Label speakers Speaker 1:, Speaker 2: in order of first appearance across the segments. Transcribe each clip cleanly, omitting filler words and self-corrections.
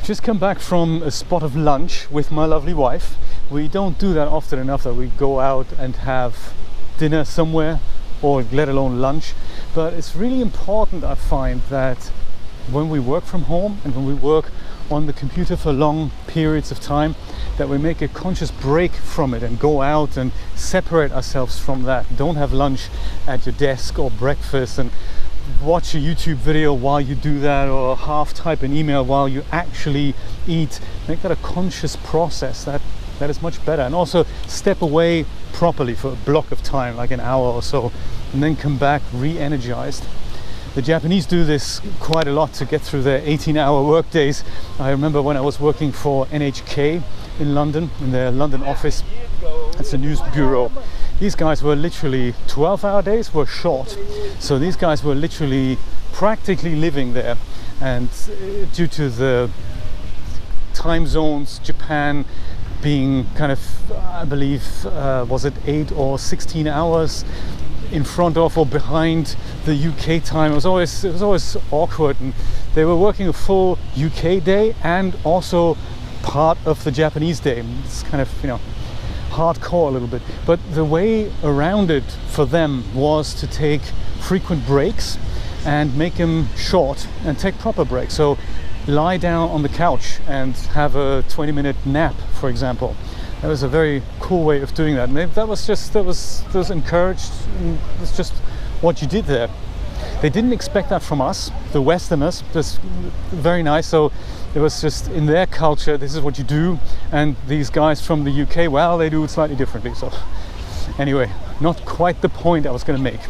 Speaker 1: just come back from a spot of lunch with my lovely wife. We don't do that often enough that we go out and have dinner somewhere, or let alone lunch. But it's really important, I find, that when we work from home and when we work on the computer for long periods of time, that we make a conscious break from it and go out and separate ourselves from that. Don't have lunch at your desk or breakfast and watch a YouTube video while you do that, or half type an email while you actually eat. Make that a conscious process. That is much better. And also step away properly for a block of time, like an hour or so, and then come back re-energized. The Japanese do this quite a lot to get through their 18-hour work days. I remember when I was working for NHK in London, in their London office. It's a news bureau. These guys were literally 12-hour days were short. So these guys were literally practically living there. And due to the time zones, Japan being kind of, I believe, was it 8 or 16 hours in front of or behind the UK time. It was always awkward, and they were working a full UK day and also part of the Japanese day. It's kind of, hardcore a little bit. But the way around it for them was to take frequent breaks and make them short and take proper breaks. So lie down on the couch and have a 20-minute nap, for example. That was a very cool way of doing that. And that was encouraged. And it's just what you did there. They didn't expect that from us, the Westerners. Just very nice. So it was just in their culture, this is what you do. And these guys from the UK, well, they do it slightly differently. So anyway, not quite the point I was going to make.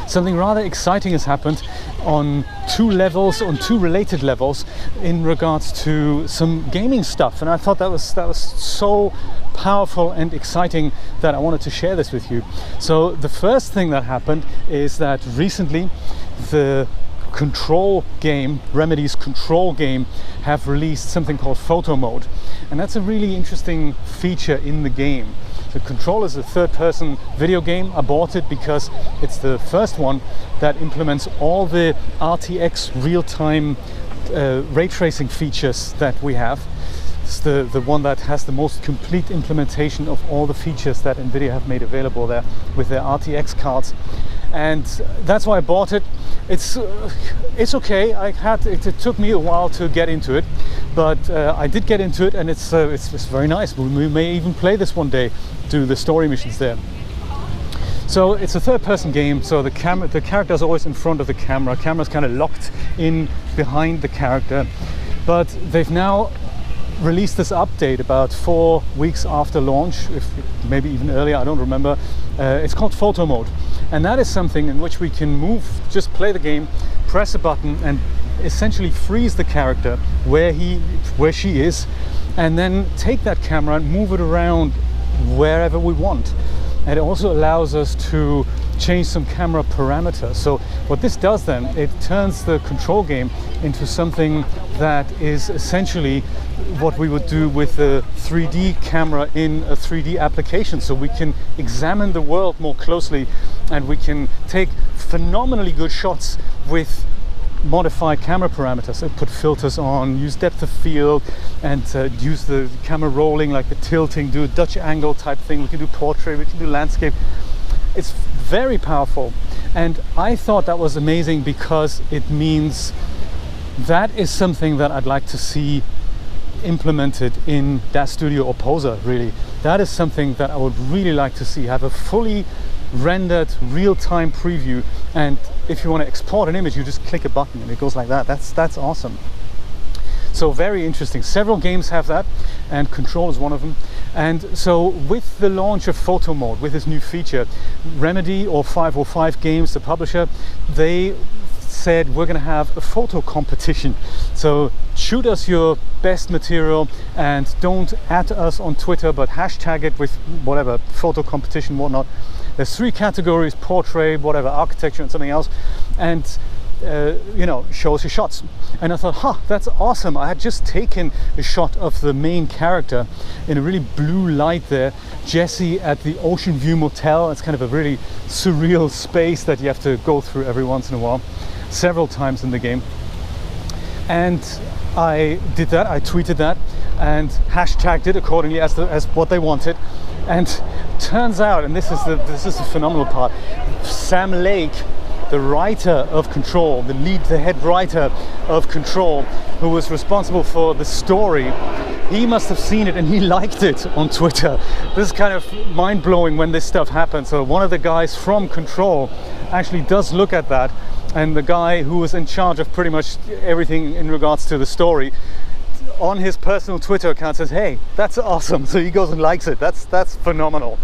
Speaker 1: Something rather exciting has happened on two related levels in regards to some gaming stuff, and I thought that was so powerful and exciting that I wanted to share this with you. So the first thing that happened is that recently the Control game, Remedy's Control game, have released something called photo mode, and that's a really interesting feature in the game. The Control is a third-person video game. I bought it because it's the first one that implements all the RTX real-time ray tracing features that we have. It's the one that has the most complete implementation of all the features that NVIDIA have made available there with their RTX cards. And that's why I bought it. It's okay. It took me a while to get into it, but I did get into it, and it's very nice. We may even play this one day, do the story missions there. So it's a third-person game. So the character is always in front of the camera. Camera's kind of locked in behind the character, but they've now released this update about 4 weeks after launch, if maybe even earlier, I don't remember. It's called photo mode, and that is something in which we can move, just play the game, press a button, and essentially freeze the character where she is, and then take that camera and move it around wherever we want. And it also allows us to change some camera parameters. So what this does then, it turns the Control game into something that is essentially what we would do with a 3D camera in a 3D application. So we can examine the world more closely, and we can take phenomenally good shots with modified camera parameters. So put filters on, use depth of field, and use the camera rolling, like the tilting, do a Dutch angle type thing. We can do portrait, we can do landscape. It's very powerful, and I thought that was amazing because it means that is something that I'd like to see implemented in DAZ Studio or Poser. Really, that is something that I would really like to see, have a fully rendered real-time preview, and if you want to export an image, you just click a button and it goes like that. That's awesome. So very interesting. Several games have that, and Control is one of them. And so with the launch of photo mode, with this new feature, Remedy, or 505 Games, the publisher, they said we're going to have a photo competition. So shoot us your best material, and don't add us on Twitter, but hashtag it with whatever, photo competition, whatnot. There's 3 categories: portrait, whatever, architecture, and something else. And show us your shots. And I thought, that's awesome. I had just taken a shot of the main character in a really blue light there, Jesse at the Ocean View Motel. It's kind of a really surreal space that you have to go through every once in a while, several times in the game. And I did that, I tweeted that and hashtagged it accordingly as what they wanted. And turns out, and this is the phenomenal part, Sam Lake, the writer of Control, the head writer of Control, who was responsible for the story, he must have seen it and he liked it on Twitter. This is kind of mind-blowing when this stuff happens. So one of the guys from Control actually does look at that, and the guy who was in charge of pretty much everything in regards to the story, on his personal Twitter account says, "Hey, that's awesome." So he goes and likes it. That's phenomenal.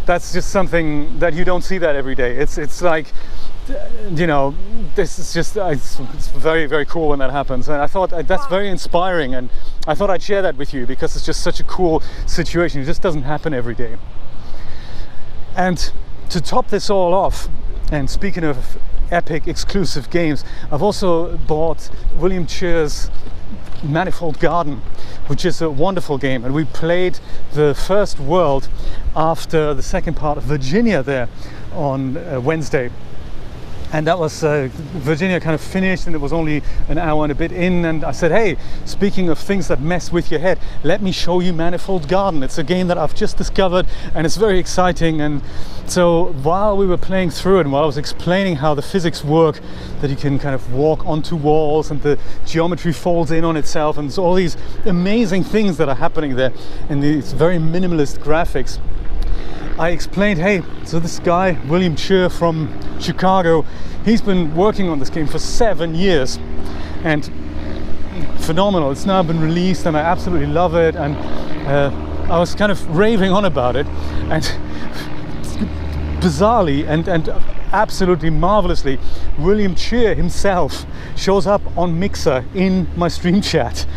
Speaker 1: That's just something that you don't see that every day. It's like, you know, this is just it's very, very cool when that happens. And I thought that's very inspiring, and I thought I'd share that with you because it's just such a cool situation. It just doesn't happen every day. And to top this all off, and speaking of epic exclusive games, I've also bought William Cheer's Manifold Garden, which is a wonderful game, and we played the first world after the second part of Virginia there on Wednesday. And that was Virginia kind of finished, and it was only an hour and a bit in, and I said, hey, speaking of things that mess with your head, let me show you Manifold Garden. It's a game that I've just discovered and it's very exciting. And so while we were playing through it, and while I was explaining how the physics work, that you can kind of walk onto walls and the geometry folds in on itself, and there's all these amazing things that are happening there in these very minimalist graphics, I explained, hey, so this guy, William Cheer from Chicago, he's been working on this game for 7 years, and phenomenal. It's now been released and I absolutely love it, and I was kind of raving on about it, and bizarrely and absolutely marvelously, William Cheer himself shows up on Mixer in my stream chat.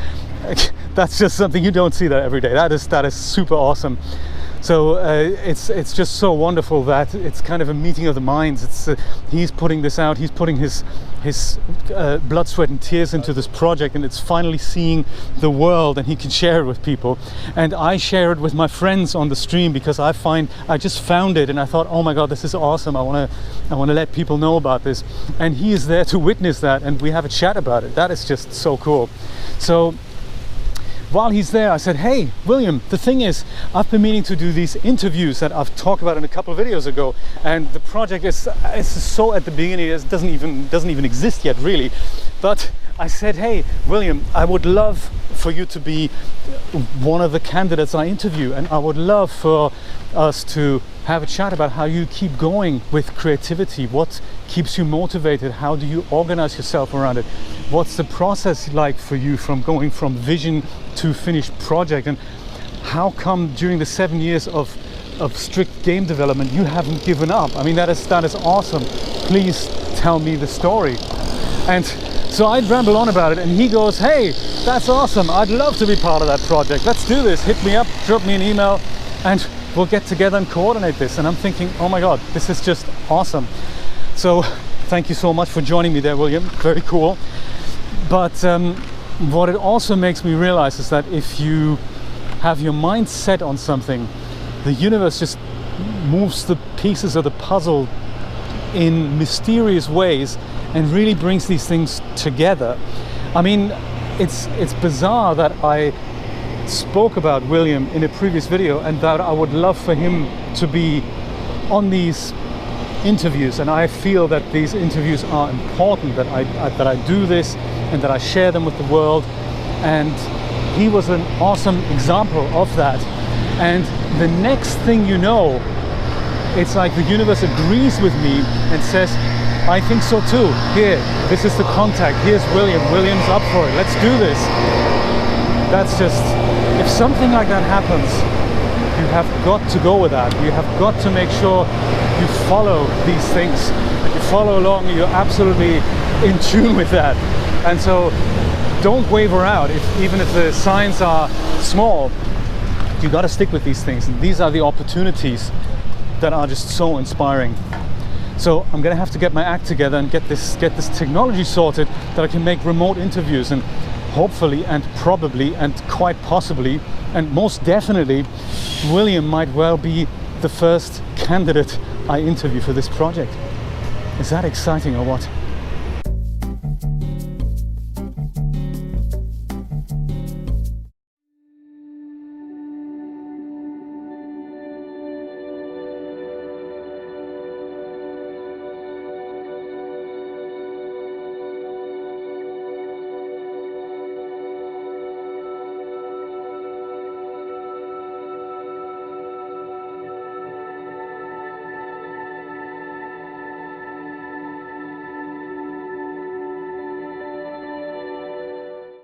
Speaker 1: That's just something you don't see that every day. That is super awesome. So it's just so wonderful that it's kind of a meeting of the minds. It's he's putting this out, he's putting his blood, sweat and tears into this project, and it's finally seeing the world, and he can share it with people. And I share it with my friends on the stream because I just found it and I thought, oh my god, this is awesome. I want to let people know about this, and he is there to witness that, and we have a chat about it. That is just so cool. So while he's there, I said, hey, William, the thing is, I've been meaning to do these interviews that I've talked about in a couple of videos ago, and the project is so at the beginning, it doesn't even exist yet, really. But I said, hey, William, I would love for you to be one of the candidates I interview, and I would love for us to have a chat about how you keep going with creativity. What keeps you motivated? How do you organize yourself around it? What's the process like for you from going from vision to finished project? And how come during the 7 years of strict game development you haven't given up? I mean, that is awesome. Please tell me the story. And so I'd ramble on about it, and he goes, hey, that's awesome. I'd love to be part of that project. Let's do this. Hit me up, drop me an email, and we'll get together and coordinate this. And I'm thinking, oh my god, this is just awesome. So thank you so much for joining me there, William. Very cool. But what it also makes me realize is that if you have your mind set on something, the universe just moves the pieces of the puzzle in mysterious ways and really brings these things together. I mean, it's bizarre that I spoke about William in a previous video, and that I would love for him to be on these interviews, and I feel that these interviews are important, that I do this and that I share them with the world, and he was an awesome example of that. And the next thing you know, it's like the universe agrees with me and says, I think so too. Here, this is the contact. Here's William. William's up for it. Let's do this. That's just, if something like that happens, you have got to go with that. You have got to make sure you follow these things. If you follow along, you're absolutely in tune with that. And so don't waver out. Even if the signs are small, you got to stick with these things. And these are the opportunities that are just so inspiring. So I'm gonna have to get my act together and get this technology sorted that I can make remote interviews, and hopefully and probably and quite possibly and most definitely William might well be the first candidate I interview for this project. Is that exciting or what?